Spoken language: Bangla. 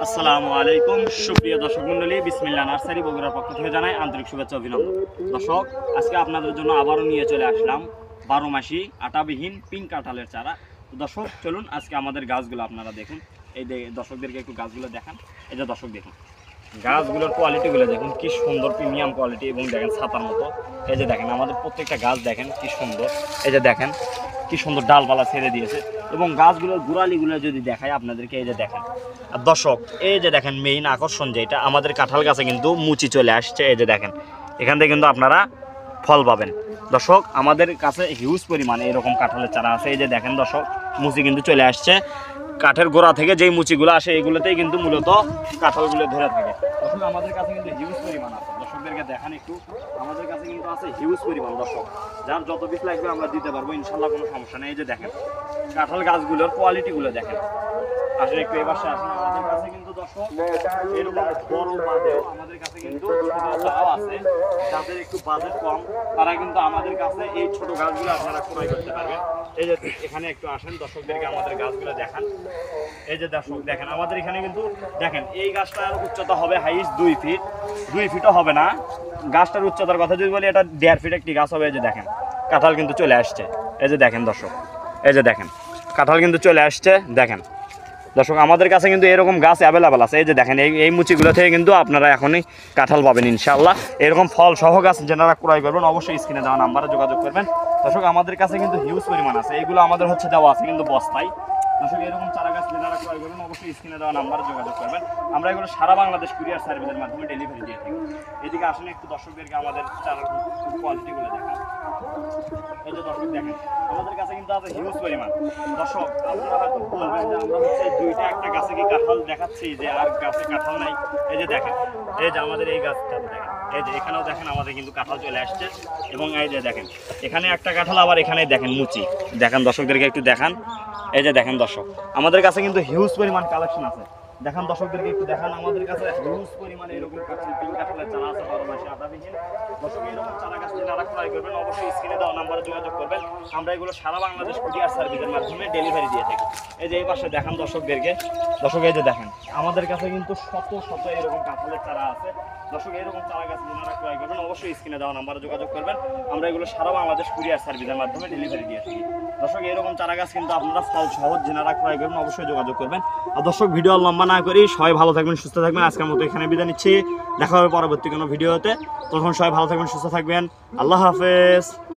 আসসালামু আলাইকুম সুপ্রিয় দর্শক মণ্ডলী, বিসমিল্লাহ নার্সারি বগুড়ার পক্ষ থেকে জানাই আন্তরিক শুভেচ্ছা অভিনন্দন। দর্শক, আজকে আপনাদের জন্য আবারও নিয়ে চলে আসলাম 12 মাসি আটাবিহীন পিঙ্ক কাঁঠালের চারা। দর্শক চলুন আজকে আমাদের গাছগুলো আপনারা দেখুন। এই দর্শকদেরকে একটু গাছগুলো দেখান। এই যে দর্শক দেখুন গাছগুলোর কোয়ালিটিগুলো দেখুন, কি সুন্দর প্রিমিয়াম কোয়ালিটি, এবং দেখেন ছাতার মতো। এই যে দেখেন আমাদের প্রত্যেকটা গাছ দেখেন কি সুন্দর। এই যে দেখেন কি সুন্দর ডালপালা ছেড়ে দিয়েছে, এবং গাছগুলোর গোড়ালিগুলো যদি দেখায় আপনাদেরকে, এই যে দেখেন। আর দর্শক এই যে দেখেন মেইন আকর্ষণ যেটা, আমাদের কাঁঠাল গাছে কিন্তু মুচি চলে আসছে। এই যে দেখেন এখান থেকে কিন্তু আপনারা ফল পাবেন। দর্শক আমাদের কাছে হিউজ পরিমাণে এরকম কাঁঠালের চারা আছে। এই যে দেখেন দর্শক মুচি কিন্তু চলে আসছে। কাঠের গোড়া থেকে যেই মুচিগুলো আসে এইগুলোতেই কিন্তু মূলত কাঁঠালগুলো ধরে থাকে। দর্শক আমাদের কাছে কিন্তু হিউজ পরিমাণ আছে। দর্শকদেরকে দেখান একটু, আমাদের কাছে কিন্তু আছে হিউজ পরিমাণ। দর্শক যার যত পিস লাগবে আমরা দিতে পারবো ইনশাল্লাহ, কোনো সমস্যা নেই। এই যে দেখেন কাঁঠাল গাছগুলোর কোয়ালিটিগুলো দেখেন। আসলে একটু এবার আসেন আমাদের কাছে কিন্তু দর্শক এরকম বড় বাদেও আমাদের কাছে কিন্তু ছোট চারাও আছে। যাদের একটু বাজেট কম তারা কিন্তু আমাদের কাছে এই ছোট গাছগুলো আপনারা ক্রয় করতে পারবেন। এই যে এখানে একটু আসেন, দর্শকদেরকে আমাদের গাছগুলো দেখান। এই যে দর্শক দেখেন আমাদের এখানে কিন্তু দেখেন এই গাছটার উচ্চতা হবে হাইস্ট 2 ফিট, 2 ফিটও হবে না। গাছটার উচ্চতার কথা যদি বলি, এটা 1.5 ফিট একটি গাছ হবে। এই যে দেখেন কাঁঠাল কিন্তু চলে আসছে। এই যে দেখেন দর্শক, এই যে দেখেন কাঁঠাল কিন্তু চলে আসছে। দেখেন দর্শক আমাদের কাছে কিন্তু এরকম গাছ অ্যাভেলেবেল আছে। এই যে দেখেন এই মুচিগুলো থেকে কিন্তু আপনারা এখনই কাঁঠাল পাবেন ইনশাআল্লাহ। এরকম ফল সহ গাছ যারা ক্রয় করবেন অবশ্যই স্ক্রিনে দেওয়া নাম্বারে যোগাযোগ করবেন। দর্শক আমাদের কাছে কিন্তু হিউজ পরিমাণ আছে, এইগুলো আমাদের হচ্ছে দেওয়া আছে কিন্তু বস্তায়। দর্শক এরকম চারা গাছ যারা ক্রয় করবেন অবশ্যই স্ক্রিনে দেওয়া নাম্বারে যোগাযোগ করবেন। আমরা এগুলো সারা বাংলাদেশ কুরিয়ার সার্ভিসের মাধ্যমে ডেলিভারি দিয়ে থাকি। এদিকে আসলে একটু দর্শকদেরকে আমাদের চারার কোয়ালিটিগুলো দেখান। এই যে দর্শক দেখেন আমাদের কাছে কিন্তু আছে হিউজ পরিমাণ। দর্শক আপনারা হয়তো বলবেন যে আমরা হচ্ছে দুইটা একটা গাছে কি কাঁঠাল দেখাচ্ছি যে আর গাছে কাঁঠাল নাই। এই যে দেখেন এই যে আমাদের এই গাছটা দেখেন, এই যে এখানেও দেখেন আমাদের কিন্তু কাঁঠাল চলে আসছে। এবং এই যে দেখেন এখানে একটা কাঁঠাল, আবার এখানে দেখেন মুচি। দেখেন দর্শকদেরকে একটু দেখান। এই যে দেখেন দর্শক আমাদের কাছে কিন্তু হিউজ পরিমাণ কালেকশন আছে। দেখান দর্শকদেরকে একটু দেখান, আমাদের কাছে হিউজ পরিমাণে এরকম পিঙ্ক কাঁঠালের চারা আছে 12 মাসি আটাবিহীন। দর্শক এরকম চারা গাছ যারা ক্রয় করবেন অবশ্যই স্ক্রিনে দেওয়া নাম্বারে যোগাযোগ করবেন। আমরা এগুলো সারা বাংলাদেশ কুরিয়ার সার্ভিসের মাধ্যমে ডেলিভারি দিয়ে থাকি। এই যে এই পাশে দেখান দর্শকদেরকে, দর্শক এই যে দেখেন আমাদের কাছে কিন্তু শত শত এরকম কাঁঠালের চারা আছে। দর্শক এরকম চারা গাছ যারা ক্রয় করবেন অবশ্যই স্ক্রিনে দেওয়া নাম্বারে যোগাযোগ করবেন। আমরা এগুলো সারা বাংলাদেশ কুরিয়ার সার্ভিসের মাধ্যমে ডেলিভারি দিয়ে থাকি। দর্শক এরকম চারা গাছ কিন্তু আপনারা ফল সহজ যারা ক্রয় করবেন অবশ্যই যোগাযোগ করবেন। আর দর্শক ভিডিও লম্বা না করি, সবাই ভালো থাকবেন সুস্থ থাকবেন। আজকের মতো এখানে বিদায় নিচ্ছি, দেখা হবে পরবর্তী কোনো ভিডিওতে। তখন সবাই ভালো থাকবেন সুস্থ থাকবেন। আল্লাহ হাফেজ।